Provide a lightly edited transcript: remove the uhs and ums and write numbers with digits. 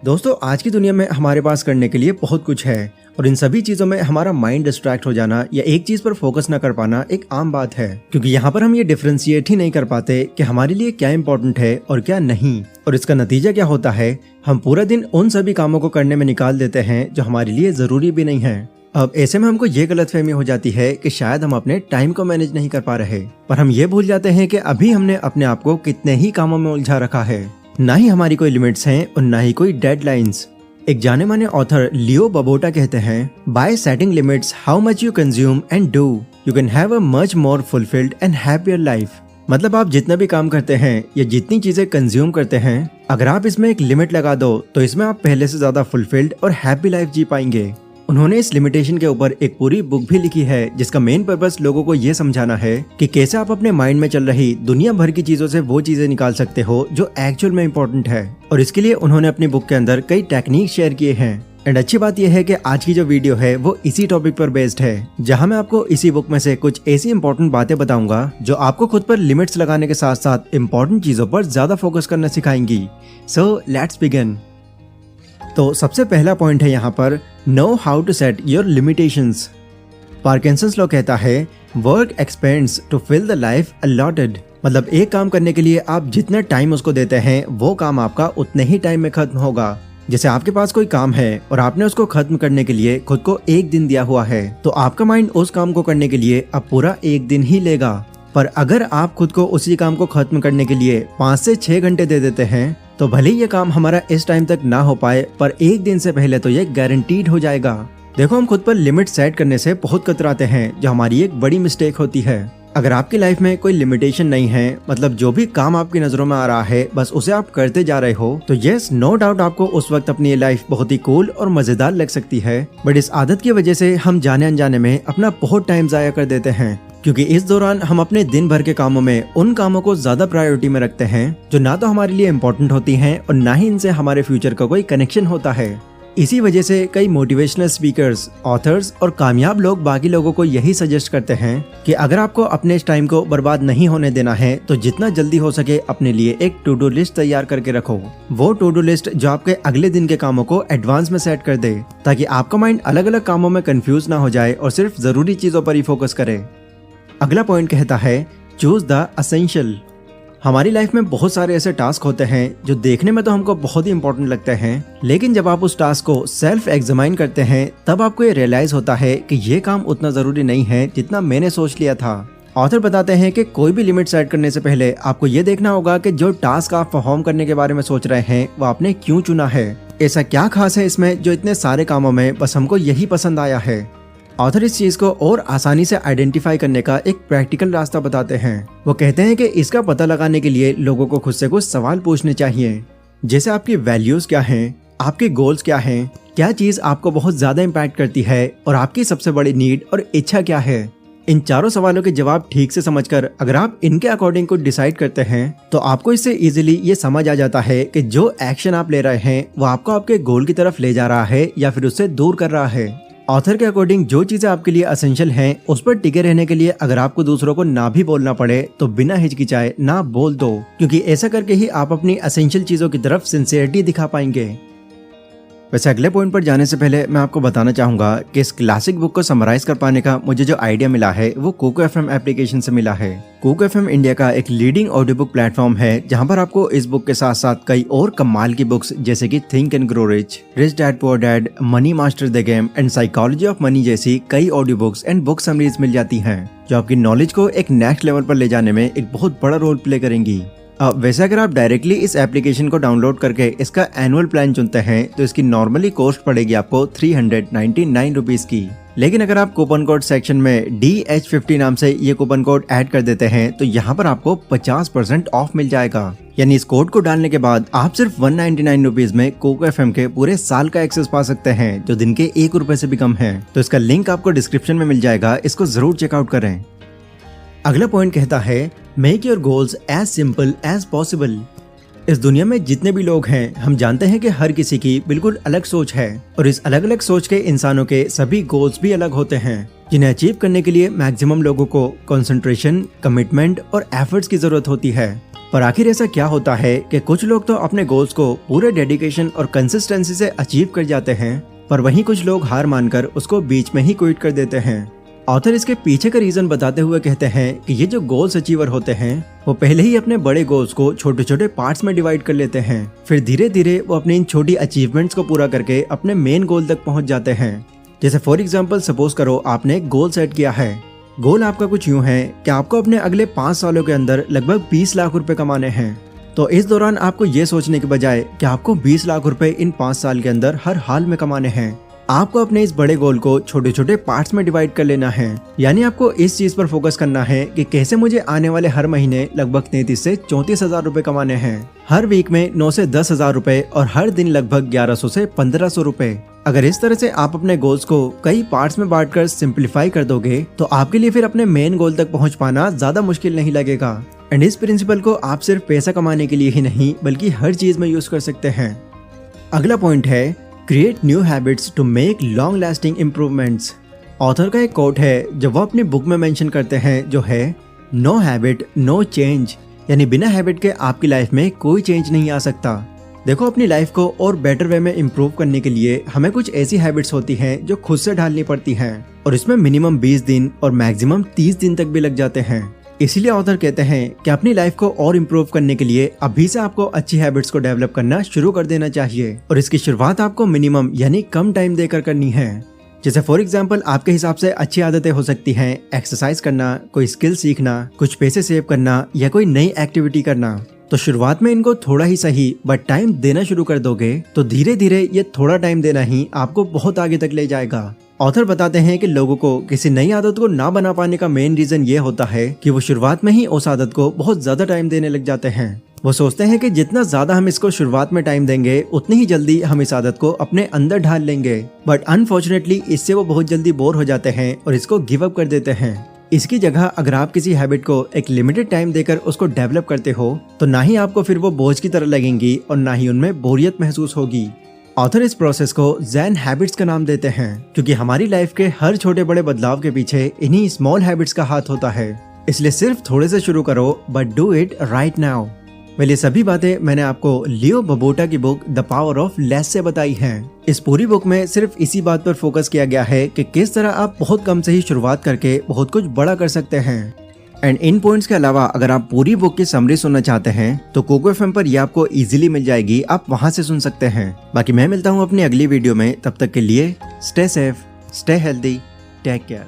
दोस्तों, आज की दुनिया में हमारे पास करने के लिए बहुत कुछ है और इन सभी चीजों में हमारा माइंड डिस्ट्रैक्ट हो जाना या एक चीज पर फोकस न कर पाना एक आम बात है, क्योंकि यहाँ पर हम ये डिफरेंशिएट ही नहीं कर पाते कि हमारे लिए क्या इंपॉर्टेंट है और क्या नहीं। और इसका नतीजा क्या होता है, हम पूरा दिन उन सभी कामों को करने में निकाल देते हैं जो हमारे लिए जरूरी भी नहीं है। अब ऐसे में हमको ये गलतफहमी हो जाती है कि शायद हम अपने टाइम को मैनेज नहीं कर पा रहे, पर हम ये भूल जाते हैं कि अभी हमने अपने आप को कितने ही कामों में उलझा रखा है। ना ही हमारी कोई लिमिट्स हैं और ना ही कोई डेडलाइंस। एक जाने माने ऑथर लियो बबोटा कहते हैं, bye setting limits how much you consume and do you can have a much more fulfilled and happier life. मतलब आप जितना भी काम करते हैं या जितनी चीजें कंज्यूम करते हैं, अगर आप इसमें एक लिमिट लगा दो तो इसमें आप पहले से ज्यादा फुलफिल्ड और हैप्पी लाइफ जी पाएंगे। उन्होंने इस लिमिटेशन के ऊपर एक पूरी बुक भी लिखी है जिसका मेन पर्पस लोगों को ये समझाना है कि कैसे आप अपने माइंड में चल रही दुनिया भर की चीजों से वो चीजें निकाल सकते हो जो एक्चुअल में इम्पोर्टेंट है। और इसके लिए उन्होंने अपनी बुक के अंदर कई टेक्निक शेयर किए हैं। एंड अच्छी बात यह है कि आज की जो वीडियो है वो इसी टॉपिक पर बेस्ड है, जहां मैं आपको इसी बुक में से कुछ ऐसी इंपॉर्टेंट बातें बताऊंगा जो आपको खुद पर लिमिट्स लगाने के साथ साथ इम्पोर्टेंट चीजों पर ज्यादा फोकस करना सिखाएंगी। So let's begin. तो सबसे पहला पॉइंट है यहाँ पर, know how to set your limitations. Parkinson's law कहता है, work expands to fill the life allotted. मतलब एक काम करने के लिए आप जितना टाइम उसको देते हैं वो काम आपका उतने ही टाइम में खत्म होगा। जैसे आपके पास कोई काम है और आपने उसको खत्म करने के लिए खुद को एक दिन दिया हुआ है, तो आपका माइंड उस काम को करने के लिए अब पूरा एक दिन ही लेगा। पर अगर आप खुद को उसी काम को खत्म करने के लिए 5 से 6 घंटे दे देते हैं, तो भले ही ये काम हमारा इस टाइम तक ना हो पाए, पर एक दिन से पहले तो ये गारंटीड हो जाएगा। देखो, हम खुद पर लिमिट सेट करने से बहुत कतराते हैं, जो हमारी एक बड़ी मिस्टेक होती है। अगर आपकी लाइफ में कोई लिमिटेशन नहीं है, मतलब जो भी काम आपकी नजरों में आ रहा है बस उसे आप करते जा रहे हो, तो यस नो डाउट आपको उस वक्त अपनी ये लाइफ बहुत ही कूल और मजेदार लग सकती है। बट इस आदत की वजह से हम जाने अनजाने में अपना बहुत टाइम जाया कर देते हैं, क्योंकि इस दौरान हम अपने दिन भर के कामों में उन कामों को ज्यादा प्रायोरिटी में रखते हैं जो ना तो हमारे लिए इम्पोर्टेंट होती हैं और ना ही इनसे हमारे फ्यूचर का कोई कनेक्शन होता है। इसी वजह से कई मोटिवेशनल स्पीकर्स, ऑथर्स और कामयाब लोग बाकी लोगों को यही सजेस्ट करते हैं कि अगर आपको अपने इस टाइम को बर्बाद नहीं होने देना है तो जितना जल्दी हो सके अपने लिए एक टू डू लिस्ट तैयार करके रखो। वो टू डू लिस्ट जो आपके अगले दिन के कामों को एडवांस में सेट कर दे, ताकि आपका माइंड अलग अलग कामों में कंफ्यूज ना हो जाए और सिर्फ जरूरी चीजों पर ही फोकस करे। अगला पॉइंट कहता है, चूज द असेंशियल। हमारी लाइफ में बहुत सारे ऐसे टास्क होते हैं जो देखने में तो हमको बहुत ही इंपॉर्टेंट लगते हैं, लेकिन जब आप उस टास्क को सेल्फ एग्जामाइन करते हैं तब आपको ये रियलाइज होता है कि ये काम उतना जरूरी नहीं है जितना मैंने सोच लिया था। ऑथर बताते हैं कि कोई भी लिमिट सेट करने से पहले आपको ये देखना होगा कि जो टास्क आप परफॉर्म करने के बारे में सोच रहे हैं वो आपने क्यों चुना है। ऐसा क्या खास है इसमें जो इतने सारे कामों में बस हमको यही पसंद आया है। ऑथर इस चीज को और आसानी से आइडेंटिफाई करने का एक प्रैक्टिकल रास्ता बताते हैं। वो कहते हैं कि इसका पता लगाने के लिए लोगों को खुद से कुछ सवाल पूछने चाहिए, जैसे आपकी वैल्यूज क्या हैं, आपके गोल्स क्या हैं, क्या चीज आपको बहुत ज्यादा इम्पैक्ट करती है और आपकी सबसे बड़ी नीड और इच्छा क्या है। इन चारों सवालों के जवाब ठीक से समझकर अगर आप इनके अकॉर्डिंग कुछ डिसाइड करते हैं तो आपको इससे इजीली ये समझ आ जाता है कि जो एक्शन आप ले रहे हैं वो आपको आपके गोल की तरफ ले जा रहा है या फिर उससे दूर कर रहा है। ऑथर के अकॉर्डिंग जो चीजें आपके लिए असेंशियल हैं उस पर टिके रहने के लिए अगर आपको दूसरों को ना भी बोलना पड़े तो बिना हिचकिचाए ना बोल दो, क्योंकि ऐसा करके ही आप अपनी असेंशियल चीजों की तरफ सिंसियरिटी दिखा पाएंगे। वैसे अगले पॉइंट पर जाने से पहले मैं आपको बताना चाहूंगा कि इस क्लासिक बुक को समराइज कर पाने का मुझे जो आइडिया मिला है वो कोको एफएम एप्लीकेशन से मिला है। कोको एफएम इंडिया का एक लीडिंग ऑडियो बुक प्लेटफॉर्म है जहां पर आपको इस बुक के साथ साथ कई और कमाल की बुक्स जैसे कि think and grow rich dad poor dad, money master the game and psychology of money जैसी कई audio books and book summaries मिल जाती हैं, जो आपकी नॉलेज को एक नेक्स्ट लेवल पर ले जाने में एक बहुत बड़ा रोल प्ले करेंगी। वैसे अगर आप डायरेक्टली इस एप्लीकेशन को डाउनलोड करके इसका एनुअल प्लान चुनते हैं तो इसकी नॉर्मली कॉस्ट पड़ेगी आपको 399 रुपीज की, लेकिन अगर आप कूपन कोड सेक्शन में DH50 नाम से ये कूपन कोड ऐड कर देते हैं तो यहाँ पर आपको 50% ऑफ मिल जाएगा। यानी इस कोड को डालने के बाद आप सिर्फ 199 रुपीज में कोको एफएम के पूरे साल का एक्सेस पा सकते हैं, जो दिन के 1 रुपए से भी कम है। तो इसका लिंक आपको डिस्क्रिप्शन में मिल जाएगा, इसको जरूर चेकआउट करें। अगला पॉइंट कहता है, make your goals as simple as possible. इस दुनिया में जितने भी लोग हैं हम जानते हैं कि हर किसी की बिल्कुल अलग सोच है और इस अलग अलग सोच के इंसानों के सभी गोल्स भी अलग होते हैं, जिन्हें अचीव करने के लिए मैक्सिमम लोगों को कंसंट्रेशन, कमिटमेंट और एफर्ट्स की जरूरत होती है। पर आखिर ऐसा क्या होता है कि कुछ लोग तो अपने गोल्स को पूरे डेडिकेशन और कंसिस्टेंसी से अचीव कर जाते हैं, पर वहीं कुछ लोग हार मानकर उसको बीच में ही क्विट कर देते हैं। ऑथर इसके पीछे का रीजन बताते हुए कहते हैं कि ये जो गोल्स अचीवर होते हैं वो पहले ही अपने बड़े गोल्स को छोटे छोटे पार्ट्स में डिवाइड कर लेते हैं, फिर धीरे धीरे वो अपनी इन छोटी अचीवमेंट्स को पूरा करके अपने मेन गोल तक पहुंच जाते हैं। जैसे फॉर एग्जाम्पल सपोज करो आपने एक गोल सेट किया है। गोल आपका कुछ यूं है कि आपको अपने अगले 5 सालों के अंदर लगभग 20 लाख रुपए कमाने हैं। तो इस दौरान आपको ये सोचने के बजाय कि आपको 20 लाख रुपए इन 5 साल के अंदर हर हाल में कमाने हैं, आपको अपने इस बड़े गोल को छोटे छोटे पार्ट्स में डिवाइड कर लेना है। यानी आपको इस चीज पर फोकस करना है कि कैसे मुझे आने वाले हर महीने लगभग 33 से 34 हजार रुपए कमाने हैं, हर वीक में 9 से 10 हजार रुपए और हर दिन लगभग 1100 से 1500 रुपए। अगर इस तरह से आप अपने गोल्स को कई पार्ट्स में बांटकर सिंप्लीफाई कर दोगे तो आपके लिए फिर अपने मेन गोल तक पहुंच पाना ज्यादा मुश्किल नहीं लगेगा। एंड इस प्रिंसिपल को आप सिर्फ पैसा कमाने के लिए ही नहीं बल्कि हर चीज में यूज कर सकते हैं। अगला पॉइंट है create new habits to make long lasting improvements. Author का एक कोट है जो वो अपनी बुक में मेंशन करते हैं, जो है नो हैबिट नो चेंज, यानी बिना हैबिट के आपकी लाइफ में कोई चेंज नहीं आ सकता। देखो अपनी लाइफ को और बेटर वे में इम्प्रूव करने के लिए हमें कुछ ऐसी हैबिट्स होती हैं जो खुद से ढालनी पड़ती हैं और इसमें मिनिमम 20 दिन और मैक्सिमम 30 दिन तक भी लग जाते हैं। इसीलिए ऑथर कहते हैं कि अपनी लाइफ को और इम्प्रूव करने के लिए अभी से आपको अच्छी हैबिट्स को डेवलप करना शुरू कर देना चाहिए और इसकी शुरुआत आपको मिनिमम यानी कम टाइम देकर करनी है। जैसे फॉर एग्जाम्पल आपके हिसाब से अच्छी आदतें हो सकती हैं एक्सरसाइज करना, कोई स्किल सीखना, कुछ पैसे सेव करना या कोई नई एक्टिविटी करना। तो शुरुआत में इनको थोड़ा ही सही बट टाइम देना शुरू कर दोगे तो धीरे धीरे ये थोड़ा टाइम देना ही आपको बहुत आगे तक ले जाएगा। ऑथर बताते हैं कि लोगों को किसी नई आदत को ना बना पाने का मेन रीजन ये होता है कि वो शुरुआत में ही उस आदत को बहुत ज्यादा टाइम देने लग जाते हैं। वो सोचते हैं कि जितना ज्यादा हम इसको शुरुआत में टाइम देंगे उतनी ही जल्दी हम इस आदत को अपने अंदर ढाल लेंगे, बट अनफॉर्चुनेटली इससे वो बहुत जल्दी बोर हो जाते हैं और इसको गिव अप कर देते हैं। इसकी जगह अगर आप किसी हैबिट को एक लिमिटेड टाइम देकर उसको डेवलप करते हो तो ना ही आपको फिर वो बोझ की तरह लगेंगी और ना ही उनमें बोरियत महसूस होगी। ऑथर इस प्रोसेस को ज़ेन हैबिट्स का नाम देते हैं क्योंकि हमारी लाइफ के हर छोटे बड़े बदलाव के पीछे इन्हीं स्मॉल हैबिट्स का हाथ होता है। इसलिए सिर्फ थोड़े से शुरू करो but do it right now. ये सभी बातें मैंने आपको लियो बबोटा की book the power of less से बताई हैं। इस पूरी बुक में सिर्फ इसी बात पर फोकस किया गया है कि किस तरह आप बहुत कम से ही शुरुआत करके बहुत कुछ बड़ा कर सकते हैं। एंड इन पॉइंट्स के अलावा अगर आप पूरी बुक की समरी सुनना चाहते हैं तो कोको एफएम पर ये आपको इजीली मिल जाएगी, आप वहां से सुन सकते हैं। बाकी मैं मिलता हूँ अपनी अगली वीडियो में, तब तक के लिए stay safe, stay healthy, take care.